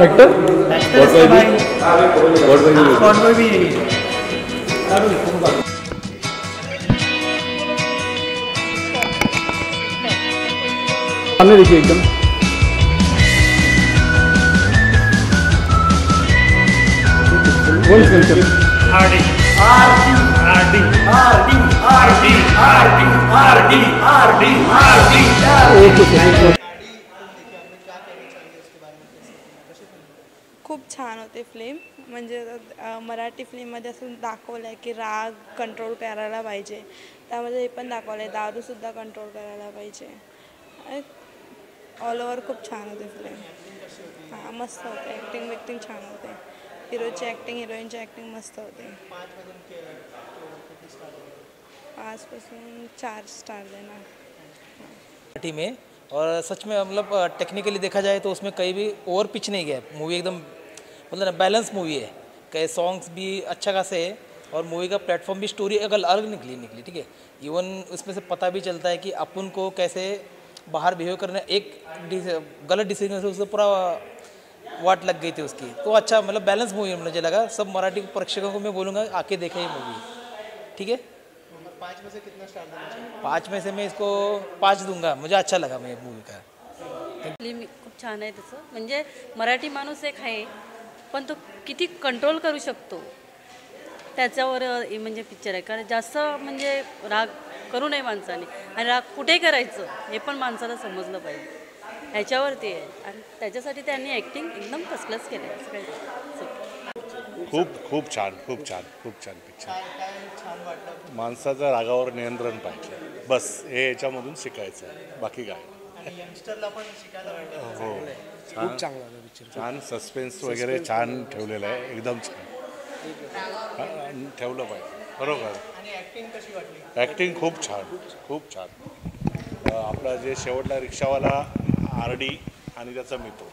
actor सामने देखिए एकदम वॉइस कल्चर खूप छान होते फिल्म म्हणजे मराठी फिल्ममध्ये असं दाखवलं आहे की राग कंट्रोल करायला पाहिजे त्यामध्ये हे पण दाखवलं आहे दारूसुद्धा कंट्रोल करायला पाहिजे ऑल ओव्हर खूप छान होते फिल्म हां मस्त होते ॲक्टिंग छान होते हिरोची ॲक्टिंग हिरोईनची ॲक्टिंग मस्त होते 5पासून 4 स्टार देना मराठी में और सच में मतलब टेक्निकली देखा जाए तो उसमें कहीं भी ओवर पिच नहीं गया मूवी एकदम मतलब ना बैलेंस मूवी है कई सॉन्ग्स भी अच्छा खासे है और मूवी का प्लेटफॉर्म भी स्टोरी अगर अलग निकली ठीक है इवन उसमें से पता भी चलता है कि अपन को कैसे बाहर बिहेव करना एक गलत डिसीजन से उससे पूरा वाट लग गई थी उसकी तो अच्छा मतलब बैलेंस मूवी मुझे लगा सब मराठी प्रेक्षकों को मैं बोलूँगा आके देखें ये मूवी ठीक है 5 में से कितना स्टार देना चाहिए 5 में से मैं इसको 5 दूंगा मुझे अच्छा लगा मैं मूवी का फिल्म खूप छान आहे तसं म्हणजे मराठी माणूस एक आहे पण तो किती कंट्रोल करू शकतो त्याच्यावर म्हणजे पिक्चर आहे कारण जास्त म्हणजे राग करू नये माणसाने आणि राग कुठे करायचं हे पण माणसाला समजलं पाहिजे ह्याच्यावरती आहे आणि त्याच्यासाठी त्यांनी ॲक्टिंग एकदम फर्स्ट क्लास केलं आहे असं काही खूप छान पिक्चर छान वाटलं माणसाचं रागावर नियंत्रण पाहिजे बस हे याच्यामधून शिकायचं आहे बाकी काय आणि यंगस्टरला पण शिकायला भेटलं हो खूप चांगला पिक्चर छान सस्पेन्स वगैरे छान ठेवलेलं आहे एकदम छान ठेवलं पाहिजे बरोबर आणि ॲक्टिंग कशी वाटली ॲक्टिंग खूप छान आपला जे शेवटला रिक्षावाला RD आणि त्याचा मित्र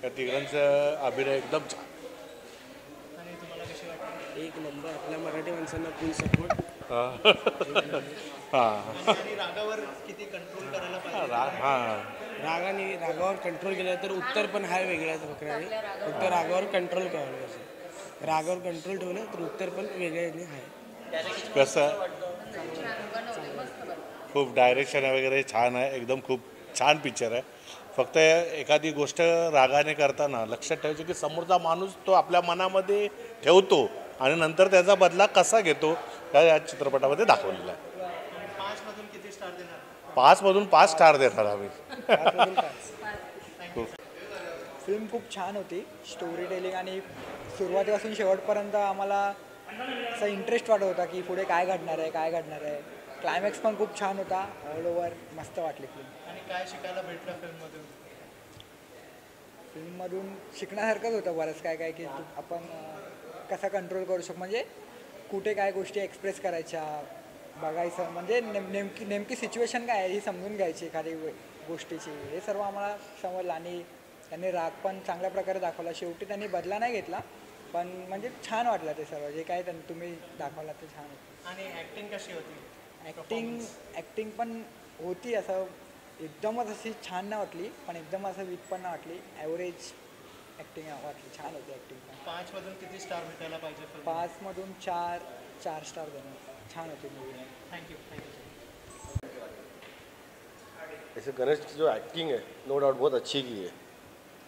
या तिघांचं अभिनय एकदम छान आणि तुम्हाला कशी वाटली एक नंबर आपल्या मराठी माणसांना फुल सपोर्ट हां आणि रागावर किती कंट्रोल करायला पाहिजे रागावर कंट्रोल केलं तर उत्तर पण हाय वेगळ्याच प्रकारे फक्त रागावर कंट्रोल करायला पाहिजे रागावर कंट्रोल ठेवलं तर उत्तर पण वेगळ्याने आहे कसं खूप डायरेक्शन वगैरे छान आहे एकदम खूप छान पिक्चर आहे फक्त एखादी गोष्ट रागाने करताना लक्षात ठेवायचं की समोरचा माणूस तो आपल्या मनामध्ये ठेवतो आणि नंतर त्याचा बदला कसा घेतो या चित्रपटामध्ये दाखवलेला आहे 5 मधून किती स्टार देणार 5 मधून 5 स्टार देणार आम्ही फिल्म खूप छान होती स्टोरी टेलिंग आणि सुरुवातीपासून शेवटपर्यंत आम्हाला असा इंटरेस्ट वाटत होता की पुढे काय घडणार आहे क्लायमॅक्स पण खूप छान होता ऑल ओव्हर मस्त वाटली आणि काय शिकायला भेटलं फिल्ममधून शिकण्यासारखंच होतं बरंच काय की आपण कसा कंट्रोल करू शकतो म्हणजे कुठे काय गोष्टी एक्सप्रेस करायच्या बघायचं म्हणजे नेमकी सिच्युएशन काय आहे ही समजून घ्यायची एखादी गोष्टीची हे सर्व आम्हाला समजलं आणि त्यांनी राग पण चांगल्या प्रकारे दाखवला शेवटी त्यांनी बदला नाही घेतला पण म्हणजे छान वाटलं ते सर्व जे काय तुम्ही दाखवला ते छान होतं आणि ॲक्टिंग कशी होती ॲक्टिंग पण होती असं एकदमच अशी छान नाही वाटली पण एकदम असं वीक पण नाही वाटली ॲव्हरेज ॲक्टिंग वाटली छान होती ॲक्टिंग पण 5 मधून किती स्टार भेटायला पाहिजे 5 मधून 4 स्टार देणार छान होती मूवी थँक्यू ऐसे गणेश की जो एक्टिंग है नो डाउट बहुत अच्छी की है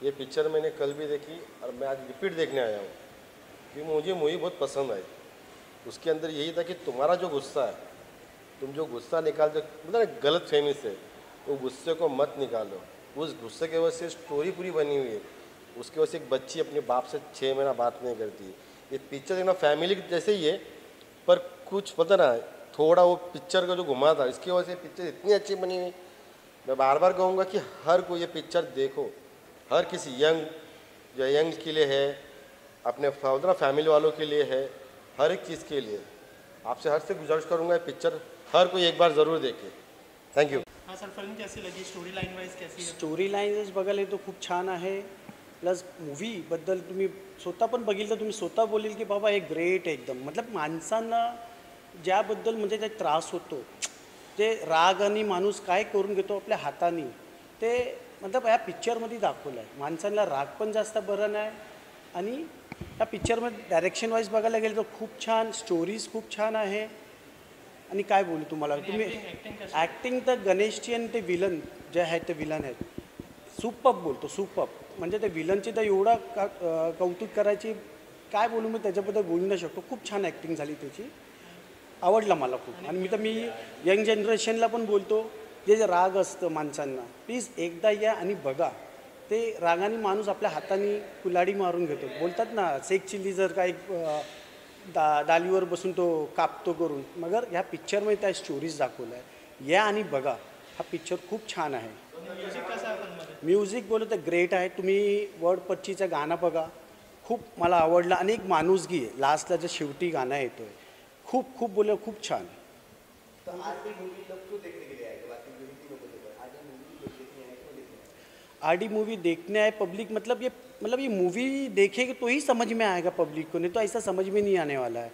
ये पिक्चर मैंने कल भी देखी और मैं आज रिपीट देखने आया हूँ कि मुझे मूवी बहुत पसंद आई उसके अंदर यही था कि तुम्हारा जो गुस्सा है तुम जो गुस्सा निकालते मतलब गलत फहमी से वो गुस्से को मत निकालो उस गुस्से की वजह से स्टोरी पूरी बनी हुई है उसकी वजह से एक बच्ची अपने बाप से 6 महीना बात नहीं करती ये पिक्चर देखना फैमिली जैसे ही है पर कुछ पता ना थोड़ा वो पिक्चर का जो घुमा था इसकी वजह से पिक्चर इतनी अच्छी बनी हुई मैं बार बार कहूँगा कि हर कोई ये पिक्चर देखो हर किसी यंग के लिए है अपने फैमिली वालों के लिए है हर एक चीज़ के लिए आपसे हर से गुजारिश करूँगा ये पिक्चर हर कोई एक बार ज़रूर देखे थँक्यू हाँ सर फिल्म कैसी लगी स्टोरी लाईन वाईज कैसी स्टोरी लाईनच बघायला तो खूप छान आहे प्लस मूवीबद्दल तुम्ही स्वतः पण बघितलं तर तुम्ही स्वतः बोलेल की बाबा हे ग्रेट आहे एकदम मतलब माणसांना ज्याबद्दल म्हणजे ते त्रास होतो ते राग आणि माणूस काय करून घेतो आपल्या हाताने ते मतलब या पिक्चरमध्ये दाखवलं आहे माणसांना राग पण जास्त बरं नाही आणि या पिक्चरमध्ये डायरेक्शन वाईज बघायला गेलं तर खूप छान स्टोरीज खूप छान आहे आणि काय बोलू तुम्हाला तुम्ही ॲक्टिंग तर गणेशची आणि ते विलन जे आहेत ते विलन आहेत सुपअप बोलतो सुपअप म्हणजे ते विलनची तर एवढा कौतुक करायची काय बोलू मी त्याच्याबद्दल बोलू नाही शकतो खूप छान ॲक्टिंग झाली त्याची आवडला मला खूप आणि मी यंग जनरेशनला पण बोलतो जे राग असतं माणसांना प्लीज एकदा या आणि बघा ते रागाने माणूस आपल्या हाताने कुलाडी मारून घेतो बोलतात ना शेख चिल्ली जर काही दालीवर बसून तो कापतो करून मगर ह्या पिक्चरमध्ये त्या स्टोरीज दाखवल्या आहे या आणि बघा हा पिक्चर खूप छान आहे म्युझिक बोलू तर ग्रेट आहे तुम्ही वर्ड पच्चीचं गाणं बघा खूप मला आवडलं आणि एक माणूसगी आहे लास्टला जे शेवटी गाणं येतो आहे खूप खूप बोल खूप छान आरडी मूवी देखने आए पब्लिक मतलब ये मूवी देखेगी तो ही समझ में आएगा पब्लिक को नहीं तो ऐसा समझ में नहीं आने वाला है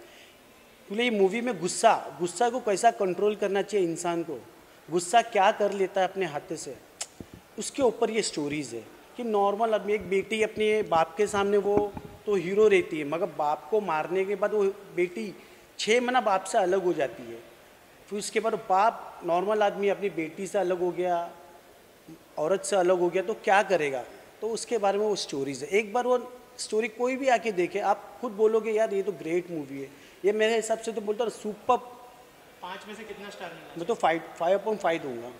बोले ये मूवी में गुस्सा को कैसा कंट्रोल करना चाहिए इंसान को गुस्सा क्या कर लेता है अपने हाथ से उसके ऊपर ये स्टोरीज़ है कि नॉर्मल आदमी एक बेटी अपने बाप के सामने वो तो हीरो रहती है मगर बाप को मारने के बाद वो बेटी 6 महीना बाप से अलग हो जाती है फिर उसके बाद बाप नॉर्मल आदमी अपनी बेटी से अलग हो गया औरत से अलग हो गया तो क्या करेगा तो उसके बारे में वो स्टोरीज़ है एक बार वो स्टोरी कोई भी आके देखे आप खुद बोलोगे यार ये तो ग्रेट मूवी है ये मेरे हिसाब से तो बोलता हूँ सुपर 5 में से कितना स्टार मिला मैं तो 5.5 दूंगा